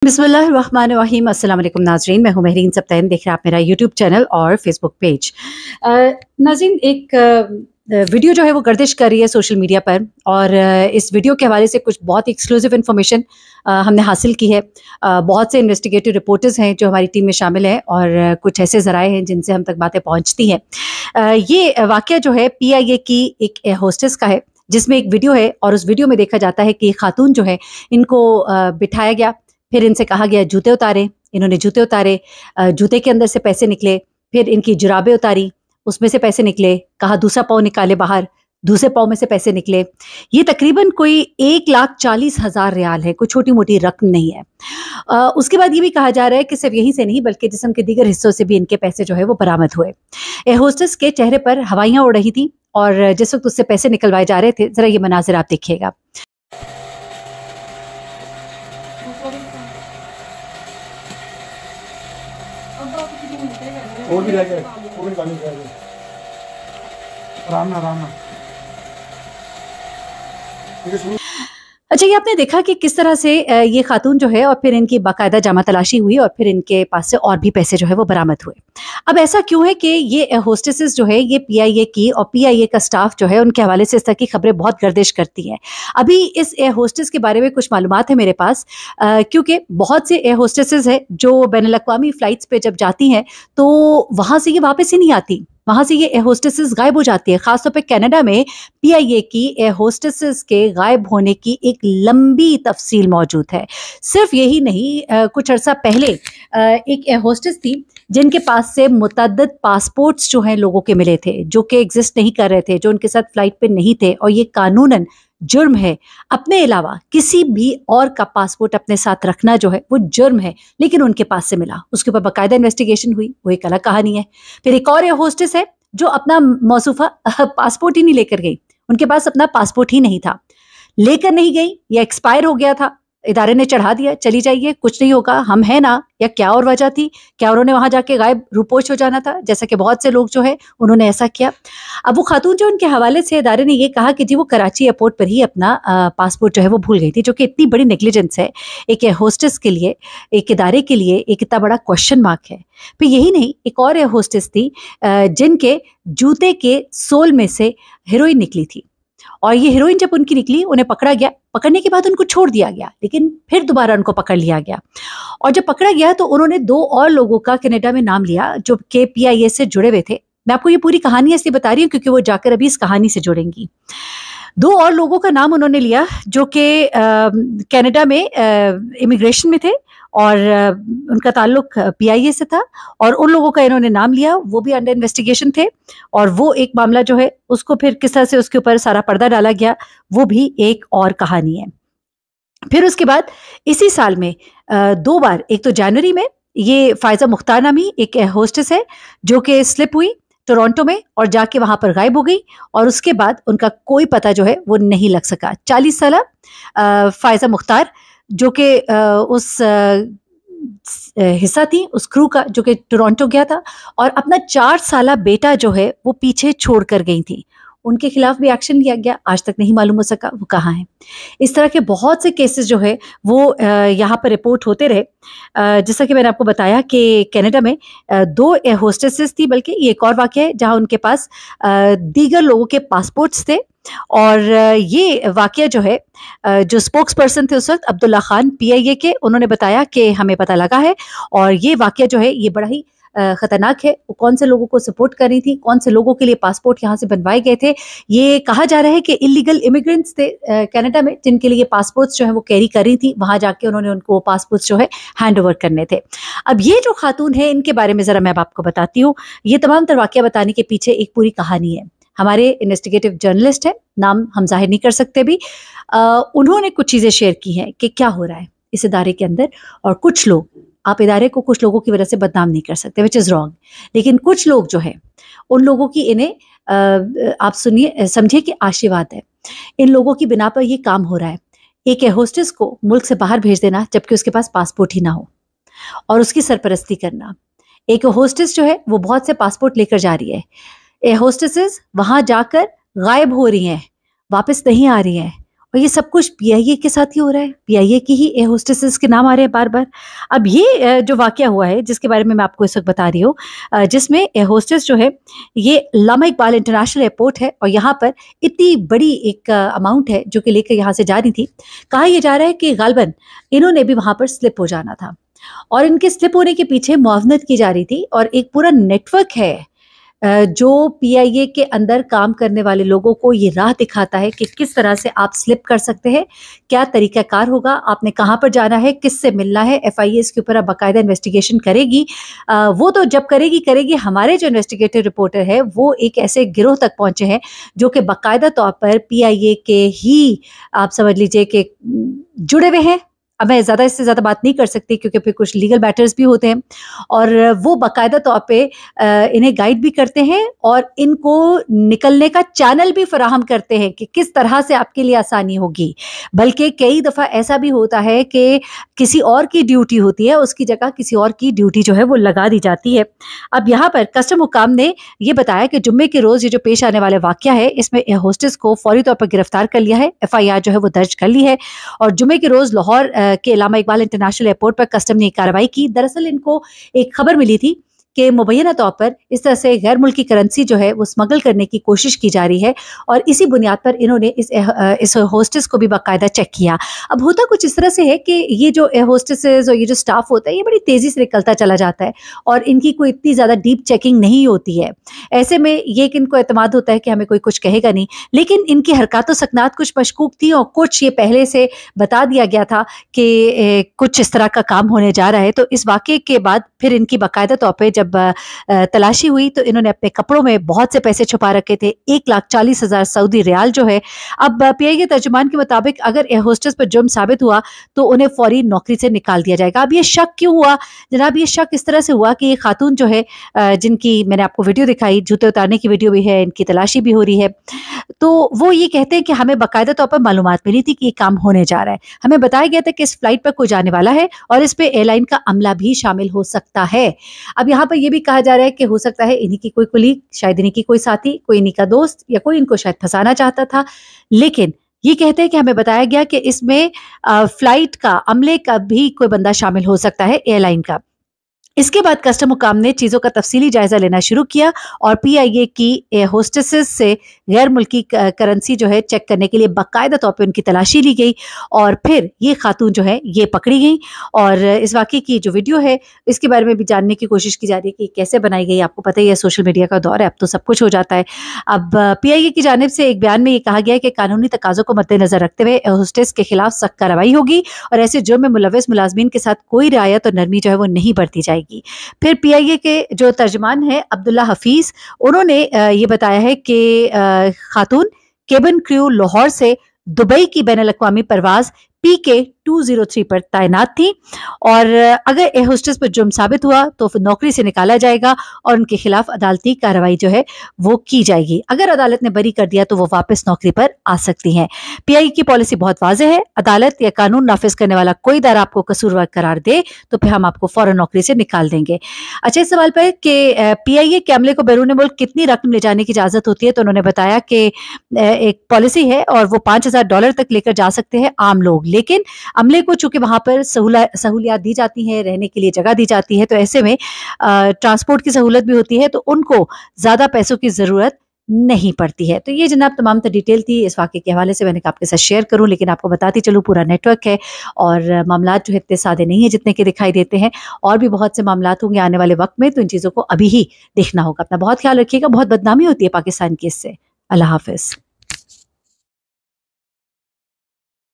बिस्मिल्लाहिर्रहमानिर्रहीम। अस्सलाम वालेकुम नाज़रीन, मैं हूँ महरीन सब्तैन। देख रहे हैं आप मेरा यूट्यूब चैनल और फेसबुक पेज। नाज़रीन, एक वीडियो जो है वो गर्दिश कर रही है सोशल मीडिया पर, और इस वीडियो के हवाले से कुछ बहुत एक्सक्लूसिव इन्फॉर्मेशन हमने हासिल की है। बहुत से इन्वेस्टिगेटिव रिपोर्टर्स हैं जो हमारी टीम में शामिल हैं, और कुछ ऐसे ज़राए हैं जिनसे हम तक बातें पहुँचती हैं। ये वाक़या जो है PIA की एक होस्टेस का है, जिसमें एक वीडियो है, और उस वीडियो में देखा जाता है कि खातून जो है इनको बिठाया गया, फिर इनसे कहा गया जूते उतारे, इन्होंने जूते उतारे, जूते के अंदर से पैसे निकले, फिर इनकी जुराबें उतारी, उसमें से पैसे निकले, कहा दूसरा पाँव निकाले बाहर, दूसरे पाँव में से पैसे निकले। ये तकरीबन कोई 1,40,000 रियाल है, कोई छोटी मोटी रकम नहीं है। उसके बाद ये भी कहा जा रहा है कि सिर्फ यहीं से नहीं बल्कि जिस्म के दीगर हिस्सों से भी इनके पैसे जो है वो बरामद हुए। एयर होस्टेस के चेहरे पर हवाइयाँ उड़ रही थी, और जिस वक्त उससे पैसे निकलवाए जा रहे थे, जरा ये मनाजिर आप देखिएगा। और भी रह गए, वो भी निकालने रह गए। आराम ना अच्छा, ये आपने देखा कि किस तरह से ये खातून जो है, और फिर इनकी बाकायदा जामा तलाशी हुई, और फिर इनके पास से और भी पैसे जो है वो बरामद हुए। अब ऐसा क्यों है कि ये होस्टेसेस जो है ये PIA की और PIA का स्टाफ जो है उनके हवाले से इस तरह की खबरें बहुत गर्दिश करती हैं। अभी इस एयर होस्टेस के बारे में कुछ मालूमात है मेरे पास, क्योंकि बहुत से एयर होस्टेसेस हैं जो बैनुल अक़वामी फ़्लाइट्स पे जब जाती हैं तो वहाँ से ये वापस ही नहीं आती, वहाँ से ये एयर होस्टेसेस गायब हो जाती है। ख़ासतौर पे कनाडा में PIA की एयर होस्टेसेस के गायब होने की एक लंबी तफसील मौजूद है। सिर्फ यही नहीं, कुछ अरसा पहले एक एयर होस्टेस थी जिनके पास से मुतअद्दिद पासपोर्ट्स जो हैं लोगों के मिले थे, जो कि एग्जिस्ट नहीं कर रहे थे, जो उनके साथ फ़्लाइट पे नहीं थे, और ये कानूनन जुर्म है। अपने अलावा किसी भी और का पासपोर्ट अपने साथ रखना जो है वो जुर्म है, लेकिन उनके पास से मिला। उसके ऊपर बाकायदा इन्वेस्टिगेशन हुई, वो एक अलग कहानी है। फिर एक और एयर होस्टेस है जो अपना मौसूफा पासपोर्ट ही नहीं लेकर गई, उनके पास अपना पासपोर्ट ही नहीं था, लेकर नहीं गई या एक्सपायर हो गया था, इदारे ने चढ़ा दिया, चली जाइए, कुछ नहीं होगा, हम हैं ना, या क्या और वजह थी? क्या उन्होंने वहां जाके गायब रूपोश हो जाना था, जैसा कि बहुत से लोग जो है उन्होंने ऐसा किया। अब वो खातून जो उनके हवाले से इदारे ने ये कहा कि जी वो कराची एयरपोर्ट पर ही अपना पासपोर्ट जो है वो भूल गई थी, जो कि इतनी बड़ी नेग्लिजेंस है एक एयर होस्टेस के लिए, एक इदारे के लिए एक इतना बड़ा क्वेश्चन मार्क है। फिर यही नहीं, एक और एयर होस्टेस थी जिनके जूते के सोल में से हेरोइन निकली थी, और ये हीरोइन जब उनकी निकली उन्हें पकड़ा गया, पकड़ने के बाद उनको छोड़ दिया गया, लेकिन फिर दोबारा उनको पकड़ लिया गया। और जब पकड़ा गया तो उन्होंने 2 और लोगों का कनाडा में नाम लिया जो कि PIA से जुड़े हुए थे। मैं आपको ये पूरी कहानी इसलिए बता रही हूँ क्योंकि वो जाकर अभी इस कहानी से जुड़ेंगी। 2 और लोगों का नाम उन्होंने लिया जो कि कनाडा में इमिग्रेशन में थे, और उनका ताल्लुक PIA से था, और उन लोगों का इन्होंने नाम लिया, वो भी अंडर इन्वेस्टिगेशन थे, और वो एक मामला जो है उसको फिर किस तरह से उसके ऊपर सारा पर्दा डाला गया, वो भी एक और कहानी है। फिर उसके बाद इसी साल में 2 बार, एक तो जनवरी में ये फ़ायज़ा मुख्तार नामी एक होस्टेस है जो कि स्लिप हुई टोरंटो में और जाके वहां पर गायब हो गई, और उसके बाद उनका कोई पता जो है वो नहीं लग सका। 40 साल फ़ायज़ा मुख्तार जो कि उस हिस्सा थी उस क्रू का जो कि टोरंटो गया था, और अपना 4 साला बेटा जो है वो पीछे छोड़ कर गई थी। उनके खिलाफ भी एक्शन लिया गया, आज तक नहीं मालूम हो सका वो कहाँ हैं। इस तरह के बहुत से केसेस जो है वो यहाँ पर रिपोर्ट होते रहे। जैसा कि मैंने आपको बताया कि कनाडा में 2 एयर होस्टेसेस थी, बल्कि ये एक और वाक़या है जहाँ उनके पास दीगर लोगों के पासपोर्ट्स थे, और ये वाक़या जो है जो स्पोक्स पर्सन थे उस वक्त अब्दुल्ला खान PIA के, उन्होंने बताया कि हमें पता लगा है, और ये वाक़या जो है ये बड़ा ही खतरनाक है। वो कौन से लोगों को सपोर्ट कर रही थी, कौन से लोगों के लिए पासपोर्ट यहाँ से बनवाए गए थे। ये कहा जा रहा है कि इलीगल इमिग्रेंट्स थे कनाडा में जिनके लिए पासपोर्ट्स जो है वो कैरी कर रही थी, वहां जाके उन्होंने उनको पासपोर्ट्स जो है हैंड ओवर करने थे। अब ये जो खातून है इनके बारे में जरा मैं आपको बताती हूँ। ये तमाम तर वाक़या बताने के पीछे एक पूरी कहानी है। हमारे इन्वेस्टिगेटिव जर्नलिस्ट है, नाम हम जाहिर नहीं कर सकते भी, उन्होंने कुछ चीज़ें शेयर की हैं कि क्या हो रहा है इस इदारे के अंदर, और कुछ लोग, आप इदारे को कुछ लोगों की वजह से बदनाम नहीं कर सकते, विच इज़ रॉन्ग, लेकिन कुछ लोग जो है उन लोगों की इन्हें आप सुनिए समझिए कि आशीर्वाद है। इन लोगों की बिना पर ये काम हो रहा है। एक एयर होस्टेस को मुल्क से बाहर भेज देना जबकि उसके पास पासपोर्ट ही ना हो, और उसकी सरपरस्ती करना। एक होस्टेस जो है वो बहुत से पासपोर्ट लेकर जा रही है, एयर होस्टेसेस वहां जाकर गायब हो रही हैं, वापस नहीं आ रही हैं, और ये सब कुछ पीआईए के साथ ही हो रहा है, पीआईए की ही एयर होस्टेसेस के नाम आ रहे हैं बार बार। अब ये जो वाकया हुआ है जिसके बारे में मैं आपको इस वक्त बता रही हूँ, जिसमें एयर होस्टेस जो है ये अल्लामा इकबाल इंटरनेशनल एयरपोर्ट है और यहाँ पर इतनी बड़ी एक अमाउंट है जो कि लेकर यहाँ से जा रही थी। कहा यह जा रहा है कि गालबन इन्होंने भी वहां पर स्लिप हो जाना था और इनके स्लिप होने के पीछे मुआवनत की जा रही थी और एक पूरा नेटवर्क है जो पीआईए के अंदर काम करने वाले लोगों को ये राह दिखाता है कि किस तरह से आप स्लिप कर सकते हैं, क्या तरीकाकार होगा, आपने कहाँ पर जाना है, किससे मिलना है। एफआईए इसके ऊपर अब बाकायदा इन्वेस्टिगेशन करेगी। वो तो जब करेगी। हमारे जो इन्वेस्टिगेटिव रिपोर्टर है वो एक ऐसे गिरोह तक पहुंचे हैं जो कि बाकायदा तौर पर पीआईए के ही आप समझ लीजिए कि जुड़े हुए हैं। अब मैं ज़्यादा इससे ज़्यादा बात नहीं कर सकती क्योंकि फिर कुछ लीगल मैटर्स भी होते हैं और वो बाकायदा तौर पे इन्हें गाइड भी करते हैं और इनको निकलने का चैनल भी फराहम करते हैं कि किस तरह से आपके लिए आसानी होगी। बल्कि कई दफ़ा ऐसा भी होता है कि किसी और की ड्यूटी होती है, उसकी जगह किसी और की ड्यूटी जो है वो लगा दी जाती है। अब यहाँ पर कस्टम हुकाम ने ये बताया कि जुम्मे के रोज़ ये जो पेश आने वाला वाक़या है इसमें एयर होस्टेस को फौरी तौर पर गिरफ्तार कर लिया है, एफआईआर जो है वो दर्ज कर ली है और जुम्मे के रोज़ लाहौर के अल्लामा इकबाल इंटरनेशनल एयरपोर्ट पर कस्टम ने कार्रवाई की। दरअसल इनको एक खबर मिली थी कि मुबैना तौर पर इस तरह से गैर मुल्की करेंसी जो है वो स्मगल करने की कोशिश की जा रही है और इसी बुनियाद पर इन्होंने इस होस्टेस को भी बाकायदा चेक किया। अब होता कुछ इस तरह से है कि ये जो एयर होस्टेसेस और ये जो स्टाफ होता है ये बड़ी तेज़ी से निकलता चला जाता है और इनकी कोई इतनी ज़्यादा डीप चेकिंग नहीं होती है। ऐसे में ये कि इनको एतमाद होता है कि हमें कोई कुछ कहेगा नहीं, लेकिन इनकी हरकत व सकनात कुछ मशकूक थी और कुछ ये पहले से बता दिया गया था कि कुछ इस तरह का काम होने जा रहा है। तो इस वाक़े के बाद फिर इनकी बाकायदा तौर पर जब तलाशी हुई तो इन्होंने अपने कपड़ों में बहुत से पैसे छुपा रखे थे, 1,40,000 सऊदी रियाल जो है। अब पीआईए तर्जुमान के मुताबिक अगर एयर होस्टेस पर जुर्म साबित हुआ तो उन्हें फौरी नौकरी से निकाल दिया जाएगा। अब ये शक क्यों हुआ जनाब? ये शक इस तरह से हुआ कि ये खातून जो है जिनकी मैंने आपको वीडियो दिखाई, जूते उतारने की वीडियो भी है, इनकी तलाशी भी हो रही है, तो वो ये कहते हैं कि हमें बाकायदा तौर पर मालूमात मिली थी कि ये काम होने जा रहा है। हमें बताया गया था कि इस फ्लाइट पर कोई जाने वाला है और इस पे एयरलाइन का अमला भी शामिल हो सकता है। अब यहाँ पर यह भी कहा जा रहा है कि हो सकता है इन्हीं की कोई कुलीग, शायद इन्हीं की कोई साथी, कोई इन्हीं का दोस्त या कोई इनको शायद फंसाना चाहता था। लेकिन ये कहते हैं कि हमें बताया गया कि इसमें फ्लाइट का अमले का भी कोई बंदा शामिल हो सकता है, एयरलाइन का। इसके बाद कस्टम हुकाम ने चीज़ों का तफसीली जायजा लेना शुरू किया और पीआईए की एयर होस्टेसेस से गैर मुल्की करेंसी जो है चेक करने के लिए बाकायदा तौर पे उनकी तलाशी ली गई और फिर ये खातून जो है ये पकड़ी गई। और इस वाक़े की जो वीडियो है इसके बारे में भी जानने की कोशिश की जा रही है कि कैसे बनाई गई। आपको पता ही है सोशल मीडिया का दौर है, अब तो सब कुछ हो जाता है। अब पीआईए की जानिब से एक बयान में ये कहा गया है कि कानूनी तकाज़ों को मद्देनजर रखते हुए एयर होस्टेस के खिलाफ सख्त कार्रवाई होगी और ऐसे जुर्म में मुलव्वस मुलाजमीन के साथ कोई रियायत और नरमी जो है वो नहीं बरती जाएगी। फिर पीआईए के जो तर्जुमान है अब्दुल्ला हफीज, उन्होंने ये बताया है कि खातून केबिन क्रू लाहौर से दुबई की बैनुल अक़वामी परवाज PK-203 पर तैनात थी और अगर एयर होस्टेस पर जुर्म साबित हुआ तो फिर नौकरी से निकाला जाएगा और उनके खिलाफ अदालती कार्रवाई जो है वो की जाएगी। अगर अदालत ने बरी कर दिया तो वो वापस नौकरी पर आ सकती हैं। पीआई की पॉलिसी बहुत वाज़ेह है, अदालत या कानून नाफिज करने वाला कोई इदारा आपको कसूरवार करार दे तो फिर हम आपको फौरन नौकरी से निकाल देंगे। अच्छा, इस सवाल पर कि पीआईए के अमले को बैरून मुल्क कितनी रकम ले जाने की इजाज़त होती है तो उन्होंने बताया कि एक पॉलिसी है और वो $5,000 तक लेकर जा सकते हैं आम लोग, लेकिन अमले को चूंकि वहां पर सहूलियात दी जाती हैं, रहने के लिए जगह दी जाती है, तो ऐसे में ट्रांसपोर्ट की सहूलत भी होती है तो उनको ज्यादा पैसों की जरूरत नहीं पड़ती है। तो ये जनाब तमाम डिटेल थी इस वाक़े के हवाले से, मैंने कहा आपके साथ शेयर करूं, लेकिन आपको बताती चलूं पूरा नेटवर्क है और मामलात जो है इतने सादे नहीं है जितने के दिखाई देते हैं और भी बहुत से मामलात होंगे आने वाले वक्त में, तो इन चीज़ों को अभी ही देखना होगा। अपना बहुत ख्याल रखिएगा, बहुत बदनामी होती है पाकिस्तान की इससे। अल्लाह हाफिज।